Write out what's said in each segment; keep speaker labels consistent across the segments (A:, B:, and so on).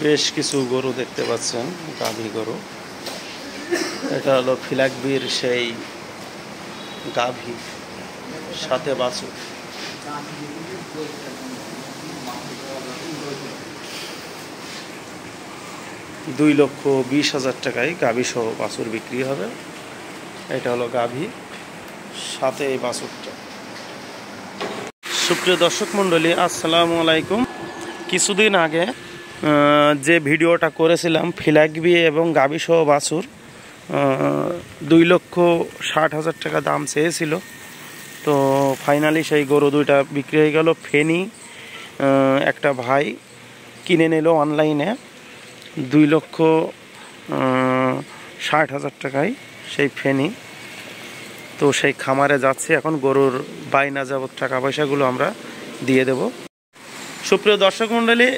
A: বেশ কিছু গরু দেখতে পাচ্ছেন, গাভী গরু। এটা হলো ফিলাকবির সেই গাভী, সাথে বাছুর। $2,20,000 টাকায় গাভী সহ বাছুর বিক্রি হবে। এটা হলো গাভী, সাথে এই বাছুরটা। সুপ্রিয় দর্শক মণ্ডলী, আসসালামু আলাইকুম। কিছুদিন আগে যে ভিডিওটা করেছিলাম ফিলাকবি এবং গাভী সহ বাছুর, 2,60,000 টাকা দাম চেয়েছিল। তো ফাইনালি সেই গরু দুইটা বিক্রি হয়ে গেল। ফেনী একটা ভাই কিনে নিল অনলাইনে 2,60,000 টাকায় সেই ফেনী। তো সেই খামারে যাচ্ছে এখন, গরুর বাইনা যাবত টাকা পয়সাগুলো আমরা দিয়ে দেব। সুপ্রিয় দর্শক মণ্ডলী,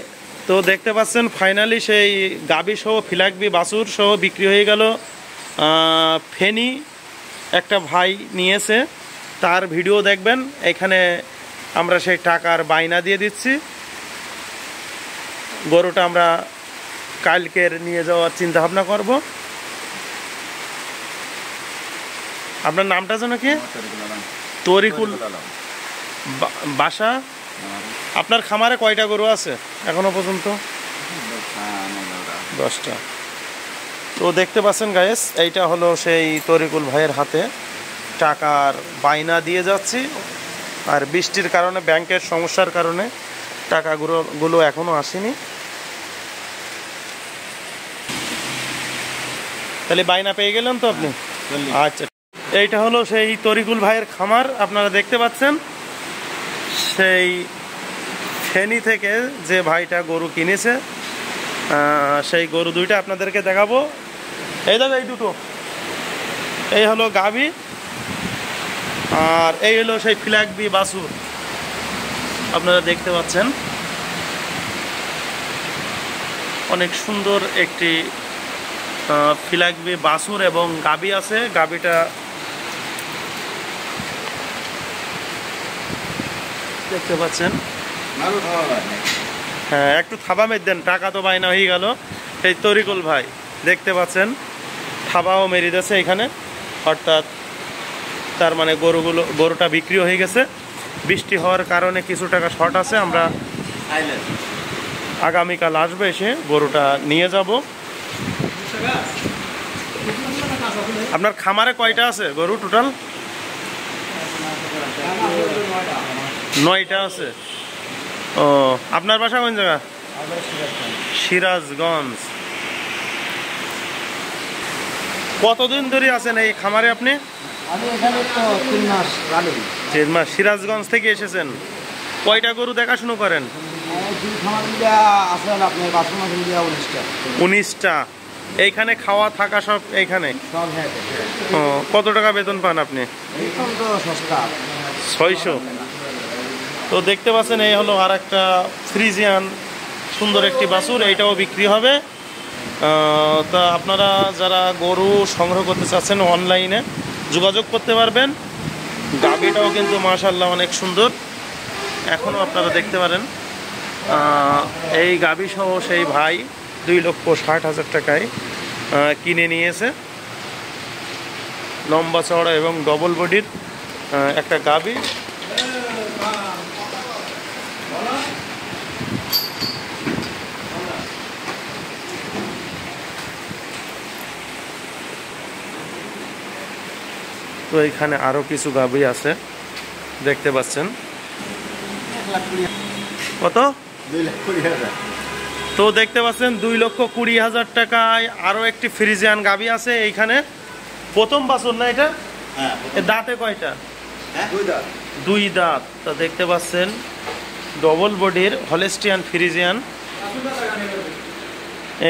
A: তো দেখতে পাচ্ছেন ফাইনালি সেই গাভী সহ ফিলাকবি বাছুর সহ বিক্রি হয়ে গেল। ফেনী একটা ভাই নিয়েছে, তার ভিডিও দেখবেন। এখানে আমরা সেই টাকার বাইনা দিয়ে দিচ্ছি। গরুটা আমরা কালকের নিয়ে যাওয়ার চিন্তা ভাবনা করব। আপনার নামটা যেন কি? তরিকুল। বাসা? আপনার খামারে কয়টা গরু আছে এখনো পর্যন্ত? 10টা। তো দেখতে পাচ্ছেন গাইস, এইটা হলো সেই তরিকুল ভাইয়ের হাতে টাকার বাইনা দিয়ে যাচ্ছি। আর বৃষ্টির কারণে, ব্যাংকের সমস্যার কারণে টাকাগুলো এখনো আসেনি। তাহলে বাইনা পেয়ে গেলেন তো আপনি? আচ্ছা, এইটা হলো সেই তরিকুল ভাইয়ের খামার। আপনারা দেখতে পাচ্ছেন সেই ফেনী থেকে যে ভাইটা গরু কিনেছে, সেই গরু দুইটা আপনাদেরকে দেখাবো। এই দেখো, এই দুটো, এই হলো গাভী আর এই হলো সেই ফিলাকবি বাছুর। আপনারা দেখতে পাচ্ছেন অনেক সুন্দর একটি ফিলাকবি বাছুর এবং গাভী আছে। গাভীটা দেখতে পাচ্ছেন। হ্যাঁ, একটু থাবা মেরে দেন, টাকা তো বাইনা হয়ে গেল। এই তরিকুল ভাই দেখতে পাচ্ছেন থাবাও মেরে দিয়েছে এখানে, অর্থাৎ তার মানে গরুটা বিক্রি হয়ে গেছে। বৃষ্টি হওয়ার কারণে কিছু টাকা শর্ট আছে। আমরা আগামীকাল আসবে, এসে গরুটা নিয়ে যাব। আপনার খামারে কয়টা আছে গরু টোটাল? 9টা আছে। ও, আপনার বাসা কোন জায়গা? সিরাজগঞ্জ। কতদিন ধরে আছেন এই খামারে আপনি?
B: আমি এখানে তো 3 মাস।
A: 3 মাস। সিরাজগঞ্জ থেকে এসেছেন। কয়টা গরু দেখাশুনো করেন? 19টা। এইখানে খাওয়া থাকা সব এইখানে? ও, কত টাকা বেতন পান আপনি? 600। তো দেখতে পাচ্ছেন এই হলো আর একটা ফ্রিজিয়ান সুন্দর একটি বাছুর, এইটাও বিক্রি হবে। তা আপনারা যারা গরু সংগ্রহ করতে চাচ্ছেন অনলাইনে যোগাযোগ করতে পারবেন। গাভীটাও কিন্তু মাশাআল্লাহ অনেক সুন্দর, এখনও আপনারা দেখতে পারেন। এই গাভী সহ সেই ভাই 2,60,000 টাকায় কিনে নিয়েছে। লম্বা চওড়া এবং ডবল বডির একটা গাভী। তো এখানে আরো কিছু গাভী আছে, দেখতে পাচ্ছেন। কত?
B: 2,20,000।
A: তো দেখতে পাচ্ছেন 2,20,000 টাকায় আরো একটি ফ্রিজিয়ান গাভী আছে এইখানে। প্রথম বাছুর না এটা? দাঁতে কয়টা? 2 দাঁত। তো দেখতে পাচ্ছেন ডবল বডির হলেস্টিয়ান ফ্রিজিয়ান।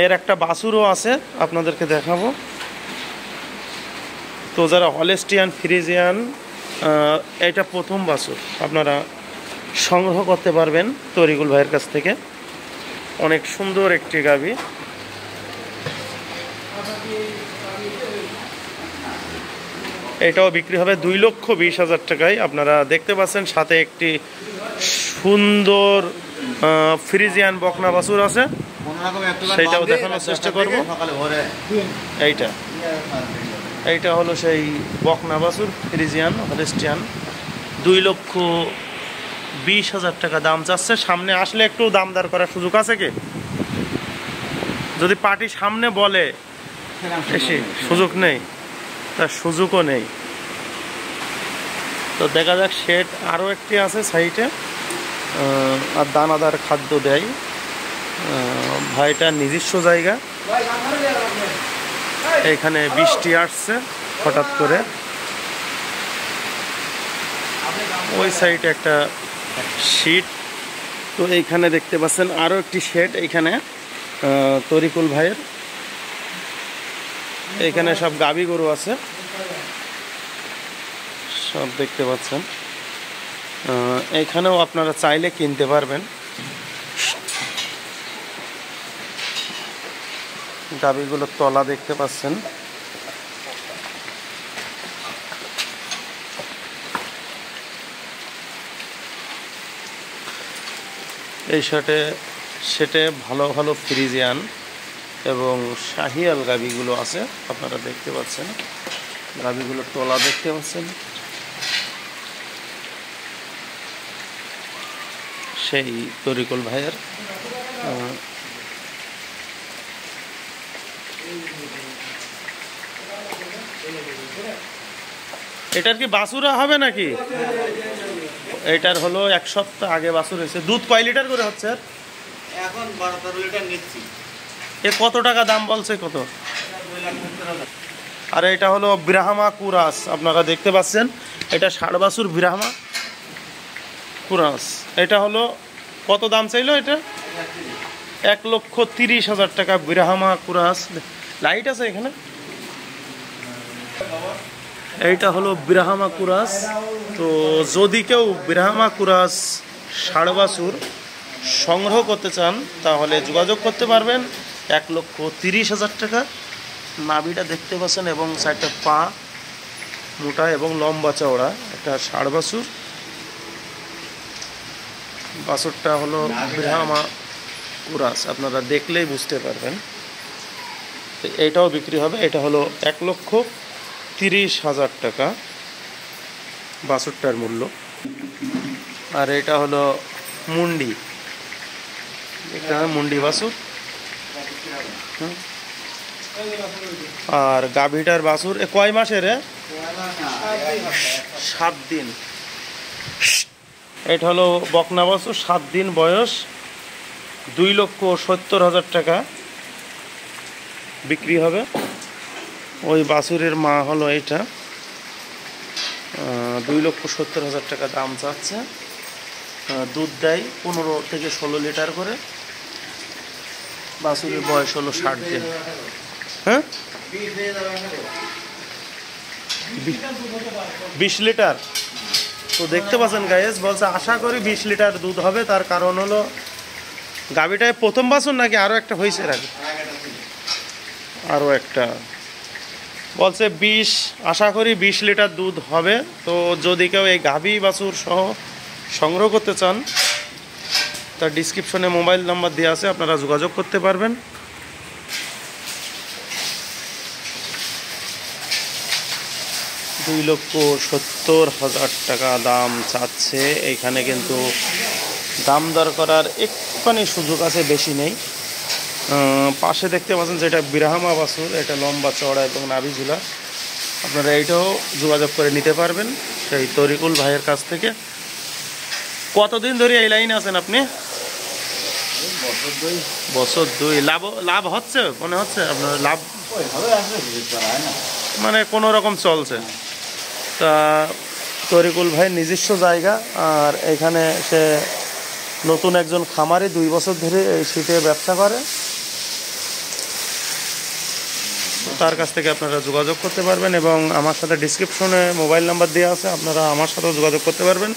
A: এর একটা বাছুরও আছে, আপনাদেরকে দেখাবো। তো যারা হলেস্টিয়ান ফ্রিজিয়ান, এটা প্রথম বাছুর, আপনারা সংগ্রহ করতে পারবেন তরিকুল ভাইয়ের কাছ থেকে। অনেক সুন্দর একটি গাভী। এটাও বিক্রি হবে 2,20,000 টাকায়। আপনারা দেখতে পাচ্ছেন সাথে একটি সুন্দর ফ্রিজিয়ান বকনা বাছুর আছে। সেইটাও দেখানোর চেষ্টা করব। এইটা এইটা হলো সেই বকনা বাছুর, ফ্রিজিয়ান হলস্টিয়ান, 2,20,000 টাকা দাম চাচ্ছে। সামনে আসলে একটু দাম দর করার সুযোগ আছে কি? যদি পার্টি সামনে বলে এসে সুযোগ নেই, তার সুযোগও নেই। তো দেখা যাক, শেড আরও একটি আছে সাইডে, আর দানাদার খাদ্য দেয়। ভাইটার নিজস্ব জায়গা। এখানে বৃষ্টি আসছে হঠাৎ করে। ওই সাইডে একটা শীট। তো এইখানে দেখতে পাচ্ছেন আরও একটি শেড, এইখানে তরিকুল ভাইয়ের। এইখানে সব গাভী গরু আছে, সব দেখতে পাচ্ছেন। এইখানেও আপনারা চাইলে কিনতে পারবেন। গাভীগুলোর তলা দেখতে পাচ্ছেন। এই সেটে ভালো ভালো ফ্রিজিয়ান এবং শাহিয়াল গাভীগুলো আছে, আপনারা দেখতে পাচ্ছেন। গাভীগুলোর তলা দেখতে পাচ্ছেন। সেই তরিকুল ভাইয়ের। এটার কি বাছুরা হবে নাকি? এটার হলো 1 সপ্তাহ আগে বাছুর হয়েছে। দুধ কয় লিটার করে হচ্ছে?
B: এখন 12-13 লিটার নিচ্ছি।
A: এ কত টাকা দাম বলছে? কত? আর এটা হলো ব্রাহ্মা কুরাস, আপনারা দেখতে পাচ্ছেন। এটা 60 বাছুর ব্রাহ্মা কুরাস। এটা হলো কত দাম চাইলো? এটা 1,30,000 টাকা ব্রাহ্মা কুরাস। লাইট আছে এখানে। এইটা হলো ব্রাহ্মা কুরাস। তো যদি কেউ ব্রাহ্মা কুরাস 60 বাছুর সংগ্রহ করতে চান তাহলে যোগাযোগ করতে পারবেন। 1,30,000 টাকা। নাভিটা দেখতে পাচ্ছেন এবং 4টা পা মোটা এবং লম্বা চওড়া। একটা 60 বাছুর। বাছুরটা হলো ব্রাহ্মা কুরাস, আপনারা দেখলেই বুঝতে পারবেন। তো এইটাও বিক্রি হবে। এটা হলো 1,30,000 টাকা বাছুরটার মূল্য। আর এটা হলো মুন্ডি, এটা মুন্ডি বাছুর। আর গাভীটার বাছুর কয় মাসের? 7 দিন। এটা হলো বকনা বাছুর, 7 দিন বয়স, 2,70,000 টাকা বিক্রি হবে। ওই বাছুরের মা হলো এটা, 2,70,000 টাকা দাম চাচ্ছে। দুধ দেয় 15 থেকে 16 লিটার করে। বাছুরের বয়স হলো 60 দিন। হ্যাঁ, 20 লিটার। তো দেখতে পাচ্ছেন গাইস, বলছে আশা করি 20 লিটার দুধ হবে। তার কারণ হলো গাভীটায় প্রথম বাছুর নাকি আরও একটা হয়েছে? আগে আরও একটা বলছে 20, আশা করি 20 লিটার দুধ হবে। তো যদি কেউ এই গাভী বাছুর সহ সংগ্রহ করতে চান, তার ডিসক্রিপশনে মোবাইল নাম্বার দেওয়া আছে, আপনারা যোগাযোগ করতে পারবেন। $2,70,000 টাকা দাম চাচ্ছে। এইখানে কিন্তু দাম দর করার একটুখানি সুযোগ আছে, বেশি নেই। পাশে দেখতে পাচ্ছেন যেটা ব্রাহ্মা বাছুর, এটা লম্বা চওড়া এবং নাভি ঝুলা। আপনারা এইটাও যোগাযোগ করে নিতে পারবেন সেই তরিকুল ভাইয়ের কাছ থেকে। কতদিন ধরে এই লাইনে আছেন আপনি? বছর 2। লাভ হচ্ছে মনে হচ্ছে আপনার? লাভ মানে কোনো রকম চলছে। তা তরিকুল ভাইয়ের নিজস্ব জায়গা, আর এখানে সে নতুন একজন খামারি, 2 বছর ধরে এই শীতে ব্যবসা করে। তার কাছ থেকে আপনারা যোগাযোগ করতে পারবেন এবং আমার সাথে ডিসক্রিপশনে মোবাইল নাম্বার দেওয়া আছে, আপনারা আমার সাথেও যোগাযোগ করতে পারবেন।